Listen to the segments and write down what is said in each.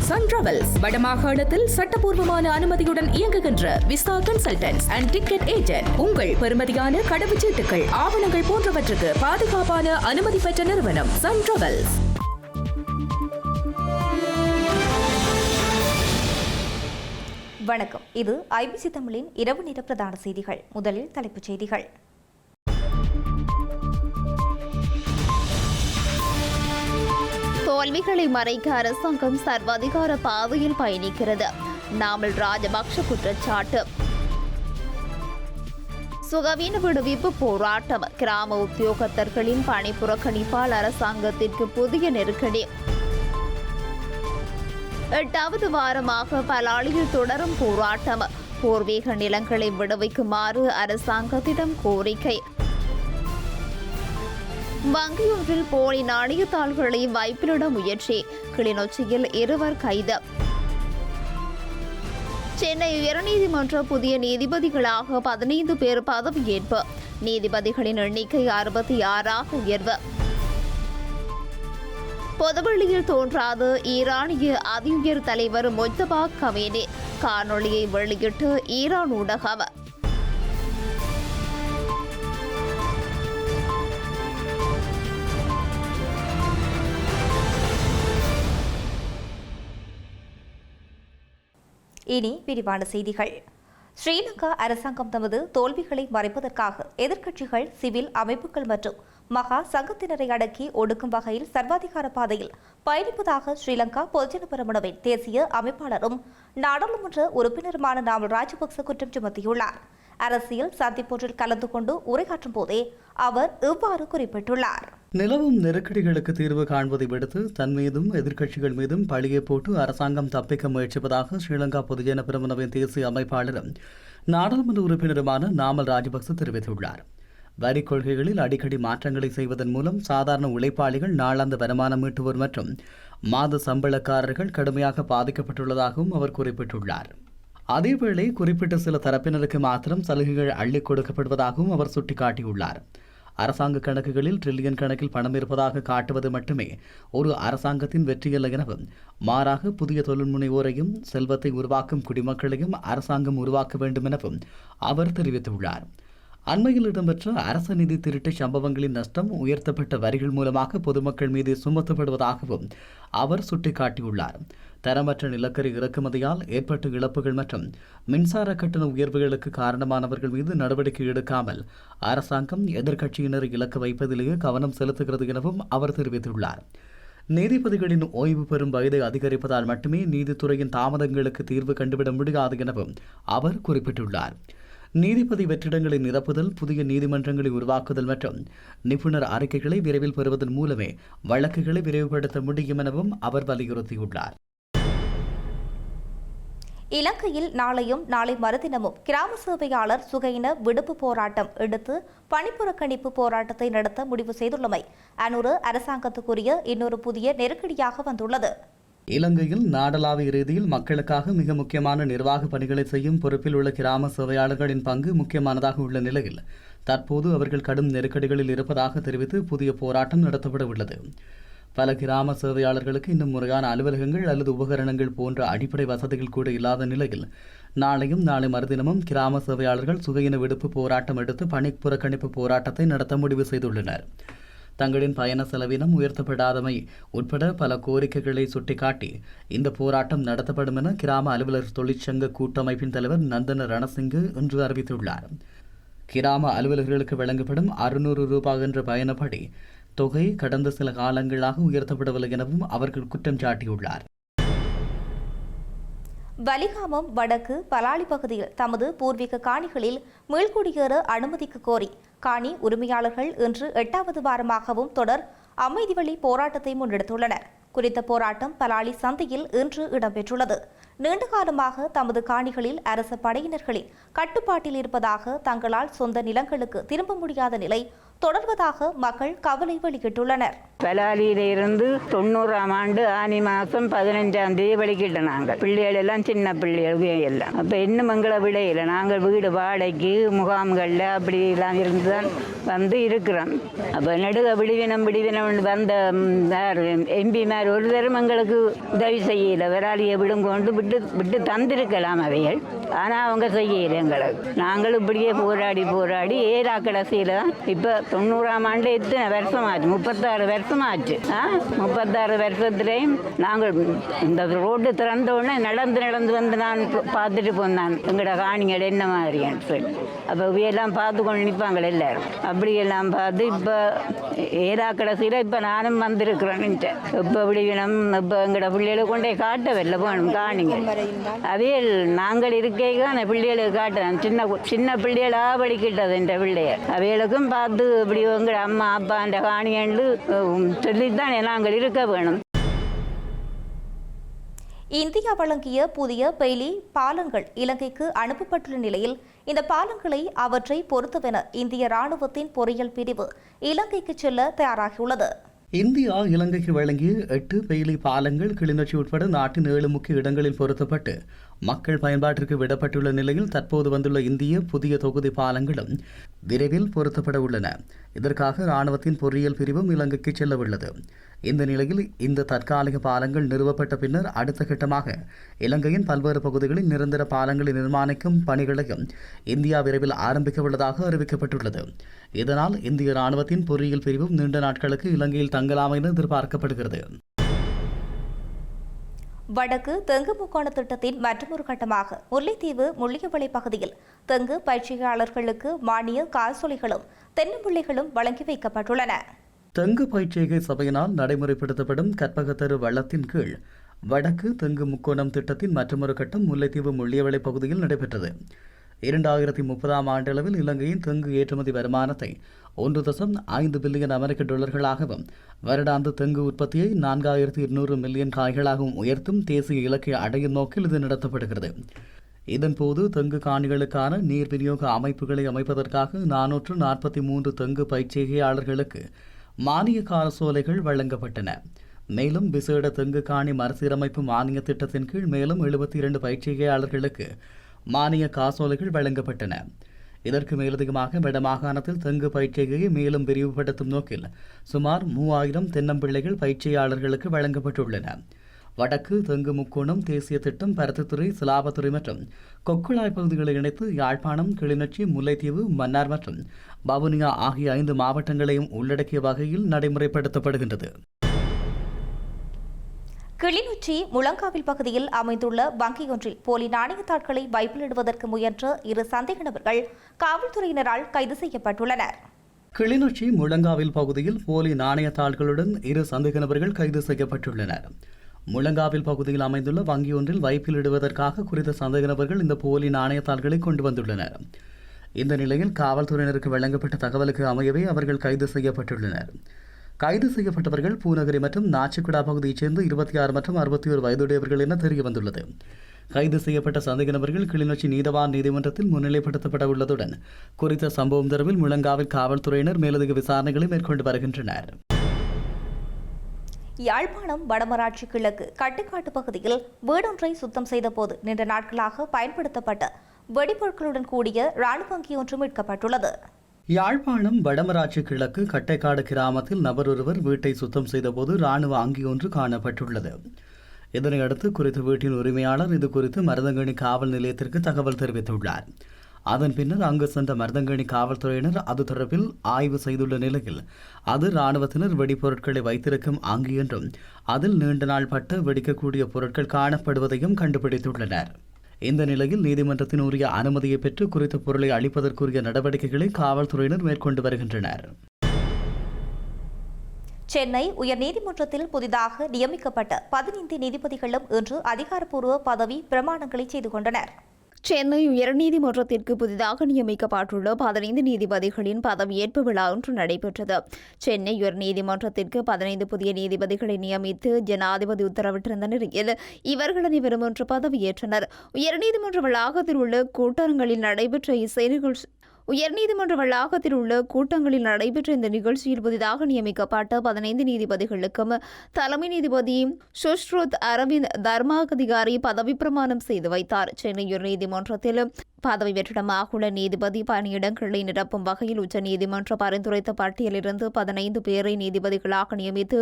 Sun travels வடமாகாணத்தில் சட்டபூர்வமான அனுமதியுடன் இயங்குகின்ற visa consultants and ticket agent. உங்கள் பெறுமதியான கடவுச்சீட்டுகள், ஆவணங்கள் போன்றவற்றுக்கு பாதுகாப்பான அனுமதி பெற்ற நிறுவனம் சன் டிராவல்ஸ். வணக்கம். இது ஐபிசி தமிழின் இரவு நேர பிரதான செய்திகள். முதலில் தலைப்புச் செய்திகள். தோல்விகளை மறைக்க அரசாங்கம் சர்வாதிகார பாதையில் பயணிக்கிறது. நாமல் ராஜபக்ஷ குற்றச்சாட்டு. சுகவீன விடுவிப்பு போராட்டம். கிராம உத்தியோகத்தர்களின் பணி புறக்கணிப்பால் அரசாங்கத்திற்கு புதிய நெருக்கடி. 8வது வாரமாக பலாலியில் தொடரும் போராட்டம். பூர்வீக நிலங்களை விடுவிக்குமாறு அரசாங்கத்திடம் கோரிக்கை. வங்கியொன்றில் போலி நாணயத்தாள்களை வைப்பிலிட முயற்சி. கிளிநொச்சியில் 2 கைது. சென்னை உயர்நீதிமன்ற புதிய நீதிபதிகளாக 15 பேர் பதவியேற்பு. நீதிபதிகளின் எண்ணிக்கை 66ஆக உயர்வு. பொதுவெளியில் தோன்றாத ஈரானிய அதிஉயர் தலைவர் மொஜ்தபா கமேனி காணொளியை வெளியிட்டு ஈரான் ஊடகம். இனி விரிவான செய்திகள். ஸ்ரீலங்கா அரசாங்கம் தமது தோல்விகளை மறைப்பதற்காக எதிர்க்கட்சிகள், சிவில் அமைப்புகள் மற்றும் மகா சங்கத்தினரை அடக்கி ஒடுக்கும் வகையில் சர்வாதிகார பாதையில் பயணிப்பதாக ஸ்ரீலங்கா பொதுஜன பெரமுனவின் தேசிய அமைப்பாளரும் நாடாளுமன்ற உறுப்பினருமான நாமல் ராஜபக்ச குற்றம் சுமத்தியுள்ளார். அரசியல் சந்திப்பொன்றில் கலந்து கொண்டு உரையாற்றும் போதே அவர் இவ்வாறு குறிப்பிட்டுள்ளார். நிலவும் நெருக்கடிகளுக்கு தீர்வு காண்பதை விடுத்து தன் மீதும் எதிர்க்கட்சிகள் மீதும் பழியை போட்டு அரசாங்கம் தப்பிக்க முயற்சிப்பதாக ஸ்ரீலங்கா பொதுஜன பெரமுனவின் தேசிய அமைப்பாளரும் நாடாளுமன்ற உறுப்பினருமான நாமல் ராஜபக்ச தெரிவித்துள்ளார். வரி கொள்கைகளில் அடிக்கடி மாற்றங்களை செய்வதன் மூலம் சாதாரண உழைப்பாளிகள், நாளாந்த வருமானம் ஈட்டுவோர் மற்றும் மாத சம்பளக்காரர்கள் கடுமையாக பாதிக்கப்பட்டுள்ளதாகவும் அவர் குறிப்பிட்டுள்ளார். அதேவேளை குறிப்பிட்ட சில தரப்பினருக்கு மாத்திரம் சலுகைகள் அள்ளிக் கொடுக்கப்படுவதாகவும் அவர் சுட்டிக்காட்டியுள்ளார். அரசாங்க கணக்குகளில் டிரில்லியன் கணக்கில் பணம் இருப்பதாக காட்டுவது மட்டுமே ஒரு அரசாங்கத்தின் வெற்றியல்ல எனவும், மாறாக புதிய தொழில் முனைவோரையும் செல்வத்தை உருவாக்கும் குடிமக்களையும் அரசாங்கம் உருவாக்க வேண்டும் எனவும் அவர் தெரிவித்துள்ளார். அண்மையில் இடம்பெற்ற அரச நிதி திருட்டு சம்பவங்களின் நஷ்டம் உயர்த்தப்பட்ட வரிகள் மூலமாக பொதுமக்கள் மீது சுமத்தப்படுவதாகவும் அவர் சுட்டிக்காட்டியுள்ளார். தரமற்ற நிலக்கரி இறக்குமதியால் ஏற்பட்ட இழப்புகள் மற்றும் மின்சார கட்டண உயர்வுகளுக்கு காரணமானவர்கள் மீது நடவடிக்கை எடுக்காமல் அரசாங்கம் எதிர்க்கட்சியினரை இலக்கு வைப்பதிலேயே கவனம் செலுத்துகிறது எனவும் அவர் தெரிவித்துள்ளார். நீதிபதிகளின் ஓய்வு பெறும் வயதை அதிகரிப்பதால் மட்டுமே நீதித்துறையின் தாமதங்களுக்கு தீர்வு கண்டுவிட முடியாது எனவும் அவர் குறிப்பிட்டுள்ளார். நீதிபதி வெற்றிடங்களை நிரப்புதல், புதிய நீதிமன்றங்களை உருவாக்குதல் மற்றும் நிபுணர் அறிக்கைகளை விரைவில் பெறுவதன் மூலமே வழக்குகளை விரைவுபடுத்த முடியும் எனவும் அவர் வலியுறுத்தியுள்ளார். இலங்கையில் நாளையும் நாளை மறுதினமும் கிராம சேவையாளர் சுகையின விடுப்பு போராட்டம் எடுத்து பணிப்புறக்கணிப்பு போராட்டத்தை நடத்த முடிவு செய்துள்ளமை அனுர அரசாங்கத்துக்குரிய இன்னொரு புதிய நெருக்கடியாக வந்துள்ளது. இலங்கையில் நாடளாவிய ரீதியில் மக்களுக்காக மிக முக்கியமான நிர்வாக பணிகளை செய்யும் பொறுப்பில் உள்ள கிராம சேவையாளர்களின் பங்கு முக்கியமானதாக உள்ள நிலையில் தற்போது அவர்கள் கடும் நெருக்கடிகளில் இருப்பதாக தெரிவித்து புதிய போராட்டம் நடத்தப்பட உள்ளது. பல கிராம சேவையாளர்களுக்கு இன்னும் முறையான அலுவலகங்கள் அல்லது உபகரணங்கள் போன்ற அடிப்படை வசதிகள் கூட இல்லாத நிலையில் நாளையும் நாளை மறுதினமும் கிராம சேவையாளர்கள் சுகையின விடுப்பு போராட்டம் எடுத்து பணி புறக்கணிப்பு போராட்டத்தை நடத்த முடிவு செய்துள்ளனர். தங்களின் பயண செலவினம் உயர்த்தப்படாதமை உட்பட பல கோரிக்கைகளை சுட்டிக்காட்டி இந்த போராட்டம் நடத்தப்படும் என கிராம அலுவலர் தொழிற்சங்க கூட்டமைப்பின் தலைவர் நந்தன ரணசிங்கு இன்று அறிவித்துள்ளார். கிராம அலுவலர்களுக்கு வழங்கப்படும் 600 ரூபாய் என்ற பயணப்படி தொகை கடந்த சில காலங்களாக உயர்த்தப்படவில்லை எனவும் அவர்கள் குற்றம் சாட்டியுள்ளார். வலிகாமம் வடக்கு பலாலி பகுதியில் தமது பூர்வீக காணிகளில் மீள்குடியேற அனுமதிக்கு கோரி காணி உரிமையாளர்கள் இன்று 8வது வாரமாகவும் தொடர் அமைதி வழி போராட்டத்தை முன்னெடுத்துள்ளனர். குறித்த போராட்டம் பலாலி சந்தையில் இன்று இடம்பெற்றுள்ளது. நீண்டகாலமாக தமது காணிகளில் அரச படையினர்களின் கட்டுப்பாட்டில் இருப்பதாக, தங்களால் சொந்த நிலங்களுக்கு திரும்ப முடியாத நிலை தொடர்வதாக மக்கள் கவலை வெளியிட்டுள்ளனர். பலாலியிலிருந்து 90ஆம் ஆண்டு ஆனி மாதம் 15ஆம் தேதி வெளிக்கிட்ட நாங்கள் பிள்ளைகள் எல்லாம் சின்ன பிள்ளைகள் எல்லாம். அப்போ இன்னும் எங்களை விடையில நாங்கள் வீடு வாடகைக்கு முகாம்களில் அப்படி எல்லாம் இருந்து தான் வந்து இருக்கிறோம். அப்போ நடுக விடுவினம் வந்த எம்பிமார் ஒரு தரம் எங்களுக்கு உதவி செய்யலை. விராலியை விடுங்கொண்டு விட்டு தந்திருக்கலாம் அவைகள். ஆனால் அவங்க செய்யலை எங்களுக்கு. நாங்கள் இப்படியே போராடி ஏரா கடைசியில் தான் இப்போ 90ஆம் ஆண்டு எத்தனை வருஷமாச்சு, 36 வருஷமாச்சு. 36 வருஷத்துலேயும் நாங்கள் இந்த ரோடு திறந்த உடனே நடந்து வந்து நான் பார்த்துட்டு போனேன் எங்களோட காணிகள் என்ன மாதிரின்னு சொல்லி. அப்போ இவையெல்லாம் பார்த்து கொண்டு நிற்பாங்க எல்லாரும். அப்படியெல்லாம் பார்த்து இப்போ ஏரா கடைசியில் இப்போ நானும் வந்திருக்கிறேன்ட்டு. இப்போ இப்படி இப்போ எங்களோட பிள்ளைகளை கொண்டே காட்ட வெளில போகணும் காணிங்க. அதே நாங்கள் இருக்கைக்கான பிள்ளைகளுக்கு காட்டுறேன். சின்ன பிள்ளைகளாக படிக்கிட்டது என்ற பிள்ளைகள் அவைகளுக்கும் பார்த்து இப்படி எங்களோட அம்மா அப்பா அந்த காணியண்டு சொல்லித்தான் நாங்கள் இருக்க வேணும். இந்தியா வழங்கிய புதிய பெய்லி பாலங்கள் இலங்கைக்கு அனுப்பப்பட்டுள்ள நிலையில் இந்த பாலங்களை அவற்றை பொறுத்தவென இந்திய ராணுவத்தின் பொறியியல் பிரிவு இலங்கைக்கு செல்ல தயாராகியுள்ளது. இந்தியா இலங்கைக்கு வழங்கிய 8 பெய்லி பாலங்கள் கிளிநொச்சி உட்பட நாட்டின் 7 முக்கிய இடங்களில் பொருத்தப்பட்டு மக்கள் பயன்பாட்டிற்கு விடப்பட்டுள்ள நிலையில் தற்போது வந்துள்ள இந்திய புதிய தொகுதி பாலங்களும் விரைவில் பொருத்தப்பட உள்ளன. இதற்காக இராணுவத்தின் பொறியியல் பிரிவும் இலங்கைக்கு செல்லவுள்ளது. இந்த நிலையில் இந்த தற்காலிக பாலங்கள் நிறுவப்பட்ட பின்னர் அடுத்த கட்டமாக இலங்கையின் பல்வேறு பகுதிகளில் நிரந்தர பாலங்களை நிர்மாணிக்கும் பணிகளையும் இந்தியா விரைவில் ஆரம்பிக்க உள்ளதாக அறிவிக்கப்பட்டுள்ளது. இதனால் இந்திய இராணுவத்தின் பொறியியல் பிரிவும் நீண்ட நாட்களுக்கு இலங்கையில் தங்கலாம் என எதிர்பார்க்கப்படுகிறது. வடக்கு தெங்கு முக்கோண திட்டத்தின் மற்றொரு கட்டமாக முல்லைத்தீவு முள்ளியவளை பகுதியில் தெங்கு பயிற்சியாளர்களுக்கு மானிய காசோலைகளும் தென்னம்பிள்ளைகளும் வழங்கி வைக்கப்பட்டுள்ளன. தெங்கு பயிற்சிகை சபையினால் நடைமுறைப்படுத்தப்படும் கற்பகத்தரு வள்ளத்தின் கீழ் வடக்கு தெங்கு முக்கோணம் திட்டத்தின் மற்றொரு கட்டம் முல்லைத்தீவு முள்ளியவளை பகுதியில் நடைபெற்றது. 2030ஆம் ஆண்டளவில் இலங்கையின் தெங்கு ஏற்றுமதி வருமானத்தை 1.5 பில்லியன் அமெரிக்க டாலர்களாகவும் வருடாந்த தெங்கு உற்பத்தியை 4200 மில்லியன் காய்களாகவும் உயர்த்தும் தேசிய இலக்கை அடையும் நோக்கில் இது நடத்தப்படுகிறது. இதன்போது தெங்கு காணிகளுக்கான நீர் விநியோக அமைப்புகளை அமைப்பதற்காக 443 தெங்கு பயிற்சிகையாளர்களுக்கு மானிய காசோலைகள் வழங்கப்பட்டன. மேலும் விசேட தெங்கு காணி மறுசீரமைப்பு மானிய திட்டத்தின் கீழ் மேலும் 72 பயிற்சிகையாளர்களுக்கு மானிய காசோலைகள் வழங்கப்பட்டன. இதற்கு மேலதிகமாக வடமாகாணத்தில் தெங்கு பயிற்சிகையை மேலும் விரிவுபடுத்தும் நோக்கில் சுமார் 3000 தென்னம்பிள்ளைகள் பயிற்சியாளர்களுக்கு வழங்கப்பட்டுள்ளன. வடக்கு தெங்கு முக்கோணம் தேசிய திட்டம் பருத்தித்துறை, சிலாபத்துறை மற்றும் கொக்குழாய் பகுதிகளை இணைத்து யாழ்ப்பாணம், கிளிநொச்சி, முல்லைத்தீவு, மன்னார் மற்றும் வவுனியா ஆகிய 5 மாவட்டங்களையும் உள்ளடக்கிய வகையில் நடைமுறைப்படுத்தப்படுகின்றது. கிளிநொச்சி முழங்காவில் பகுதியில் அமைந்துள்ள வங்கியொன்றில் போலி நாணயத்தாட்களை வைப்பிலிடுவதற்கு முயன்ற 2 சந்தேக நபர்கள் காவல்துறையினரால் கைது செய்யப்பட்டுள்ளனர். கிளிநொச்சி முழங்காவில் பகுதியில் போலி நாணயத்தாள்களுடன் 2 சந்தேக நபர்கள் கைது செய்யப்பட்டுள்ளனர். முழங்காவில் பகுதியில் அமைந்துள்ள வங்கியொன்றில் வைப்பிலிடுவதற்காக குறித்த சந்தேக நபர்கள் இந்த போலி நாணயத்தாள்களை கொண்டு வந்துள்ளனர். இந்த நிலையில் காவல்துறையினருக்கு வழங்கப்பட்ட தகவலுக்கு அமையவே அவர்கள் கைது செய்யப்பட்டுள்ளனர். கைது செய்யப்பட்டவர்கள் பூநகரி மற்றும் நாச்சிக்குடா பகுதியைச் சேர்ந்த 26 மற்றும் 61 வயதுடையவர்கள் என தெரியவந்துள்ளது. கைது செய்யப்பட்ட சந்தேக நபர்கள் கிளிநொச்சி நீதவான் நீதிமன்றத்தில் முன்னிலைப்படுத்தப்பட உள்ளதுடன் குறித்த சம்பவம் தொடர்பில் முழங்காவில் காவல்துறையினர் மேலதிக விசாரணைகளை மேற்கொண்டு வருகின்றனர். யாழ்ப்பாணம் வடமராட்சி கிழக்கு கட்டுக்காட்டு பகுதியில் வீடொன்றை சுத்தம் செய்த போது நீண்ட நாட்களாக பயன்படுத்தப்பட்ட வெடிபொருட்களுடன் கூடிய இராணுவ வங்கி ஒன்று மீட்கப்பட்டுள்ளது. யாழ்ப்பாணம் வடமராட்சி கிழக்கு கட்டைக்காடு கிராமத்தில் நபர் ஒருவர் வீட்டை சுத்தம் செய்தபோது இராணுவ அங்கி ஒன்று காணப்பட்டுள்ளது. இதனையடுத்து குறித்த வீட்டின் உரிமையாளர் இது குறித்து மருதங்கணி காவல் நிலையத்திற்கு தகவல் தெரிவித்துள்ளார். அதன் பின்னர் அங்கு சென்ற மருதங்கணி காவல்துறையினர் அது தொடர்பில் ஆய்வு செய்துள்ள நிலையில் அது இராணுவத்தினர் வெடிப்பொருட்களை வைத்திருக்கும் அங்கி என்றும் அதில் நீண்ட நாள் பட்டு வெடிக்கக்கூடிய பொருட்கள் காணப்படுவதையும் கண்டுபிடித்துள்ளனர். இந்த நிலையில் நீதிமன்றத்தின் உரிய அனுமதியை பெற்று குறித்த பொருளை அளிப்பதற்குரிய நடவடிக்கைகளை காவல்துறையினர் மேற்கொண்டு வருகின்றனர். சென்னை உயர்நீதிமன்றத்தில் புதிதாக நியமிக்கப்பட்ட 15 நீதிபதிகளும் இன்று அதிகாரப்பூர்வ பதவி பிரமாணங்களை செய்து கொண்டனர். சென்னை உயர்நீதிமன்றத்திற்கு புதிதாக நியமிக்கப்பட்டுள்ள 15 நீதிபதிகளின் பதவியேற்பு விழா ஒன்று நடைபெற்றது. சென்னை உயர்நீதிமன்றத்திற்கு 15 புதிய நீதிபதிகளை நியமித்து ஜனாதிபதி உத்தரவிட்டிருந்த நிலையில் இவர்கள் அனைவரும் இன்று பதவியேற்றனர். உயர்நீதிமன்ற வளாகத்தில் உள்ள கூட்டரங்களில் நடைபெற்ற இசை நிகழ்ச்சி உயர்நீதிமன்ற வளாகத்தில் உள்ள கூட்டங்களில் நடைபெற்ற இந்த நிகழ்ச்சியில் புதிதாக நியமிக்கப்பட்ட 15 நீதிபதிகளுக்கும் தலைமை நீதிபதி சுஷ்ருத் அரவிந்த் தர்மாதிகாரி பதவி பிரமாணம் செய்து வைத்தார். சென்னை உயர்நீதிமன்றத்தில் பதவி வெற்றிடமாக உள்ள நீதிபதி பணியிடங்களை நிரப்பும் வகையில் உச்சநீதிமன்ற பரிந்துரைத்த பட்டியலிருந்து 15 பேரை நீதிபதிகளாக நியமித்து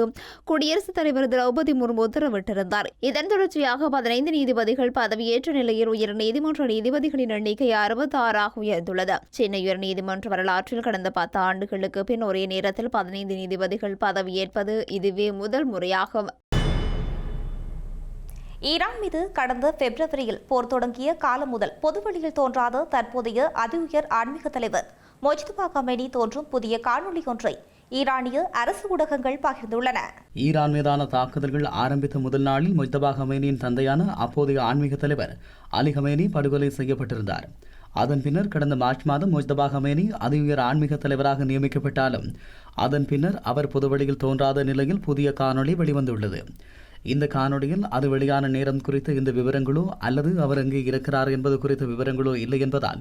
குடியரசுத் தலைவர் திரௌபதி முர்மு உத்தரவிட்டிருந்தார். இதன் தொடர்ச்சியாக 15 நீதிபதிகள் பதவியேற்ற நிலையில் உயர்நீதிமன்ற நீதிபதிகளின் எண்ணிக்கை 66 உயர்ந்துள்ளது. சென்னை உயர்நீதிமன்ற வரலாற்றில் கடந்த 10 ஆண்டுகளுக்கு பின் ஒரே நேரத்தில் 15 நீதிபதிகள் பதவியேற்பது இதுவே முதல் முறையாகும். ஈரான் மீது கடந்த பிப்ரவரியில் போர் தொடங்கிய காலம் முதல் பொதுவெளியில் தோன்றாத தற்போதைய அதி உயர் ஆன்மீக தலைவர் மொஜ்தபா கமேனி தோன்றும் புதிய காணொலி ஒன்றை ஈரானிய அரசு ஊடகங்கள் பகிர்ந்துள்ளன. ஈரான் மீதான தாக்குதல்கள் ஆரம்பித்த முதல் நாளில் மொஜ்தபா கமேனியின் தந்தையான அப்போதைய ஆன்மீக தலைவர் அலி கமேனி படுகொலை செய்யப்பட்டிருந்தார். அதன் பின்னர் கடந்த மார்ச் மாதம் மொஜ்தபா கமேனி அதி உயர் ஆன்மீக தலைவராக நியமிக்கப்பட்டாலும் அதன் பின்னர் அவர் பொதுவெளியில் தோன்றாத நிலையில் புதிய காணொலி வெளிவந்துள்ளது. இந்த காணொலியில் அது வெளியான நேரம் குறித்து இந்த விவரங்களோ அல்லது அவர் எங்கே இருக்கிறார் என்பது குறித்த விவரங்களோ இல்லை என்பதால்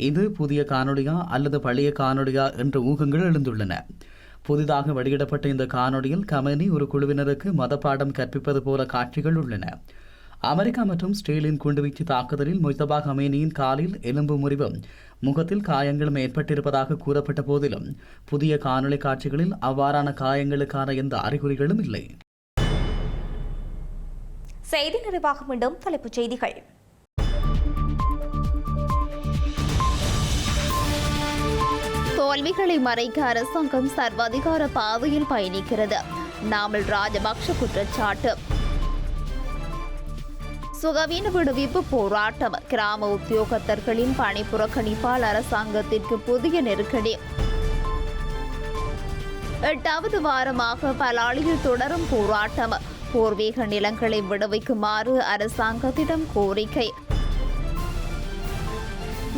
இது புதிய காணொலியா அல்லது பழைய காணொலியா என்ற ஊகங்கள் எழுந்துள்ளன. புதிதாக வெளியிடப்பட்ட இந்த காணொலியில் கமேனி ஒரு குழுவினருக்கு மதப்பாடம் கற்பிப்பது போல காட்சிகள் உள்ளன. அமெரிக்கா மற்றும் இஸ்ரேலின் குண்டுவீச்சு தாக்குதலில் மொஜ்தபா கமேனியின் காலில் எலும்பு முறிவும் முகத்தில் காயங்களும் ஏற்பட்டிருப்பதாக கூறப்பட்ட போதிலும் புதிய காணொலி காட்சிகளில் அவ்வாறான காயங்களுக்கான எந்த அறிகுறிகளும் இல்லை. செய்தி நிறைவாக மீண்டும் தலைப்புச் செய்திகள். தோல்விகளை மறைக்க அரசாங்கம் சர்வாதிகார பாதையில் பயணிக்கிறது. நாமல் ராஜபக்ஷ குற்றச்சாட்டு. சுகவீன விடுவிப்பு போராட்டம். கிராம உத்தியோகத்தர்களின் பணி புறக்கணிப்பால் அரசாங்கத்திற்கு புதிய நெருக்கடி. 8வது வாரமாக பலாலியில் தொடரும் போராட்டம். பூர்வீக நிலங்களை விடுவிக்குமாறு அரசாங்கத்திடம் கோரிக்கை.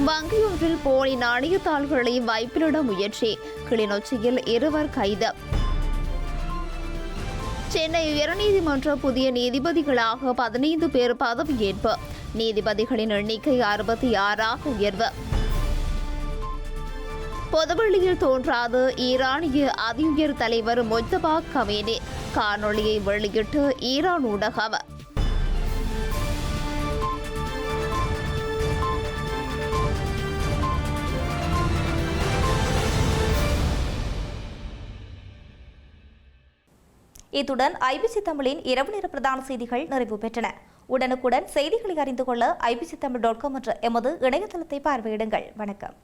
வங்கியொன்றில் போலி நாணயத்தாள்களை வைப்பிலிட முயற்சி. கிளிநொச்சியில் 2 கைது. சென்னை உயர்நீதிமன்ற புதிய நீதிபதிகளாக 15 பேர் பதவியேற்பு. நீதிபதிகளின் எண்ணிக்கை 66 உயர்வு. பொதுவெளியில் தோன்றாத ஈரானிய அதி உயர் தலைவர் மொஜ்தபா கமேனி காணொலியை வெளியிட்டு ஈரான் ஊடகம். இத்துடன் ஐபிசி தமிழின் இரவு நேர பிரதான செய்திகள் நிறைவு பெற்றன. உடனுக்குடன் செய்திகளை அறிந்து கொள்ள ibctamil.com என்ற எமது இணையதளத்தை பார்வையிடுங்கள். வணக்கம்.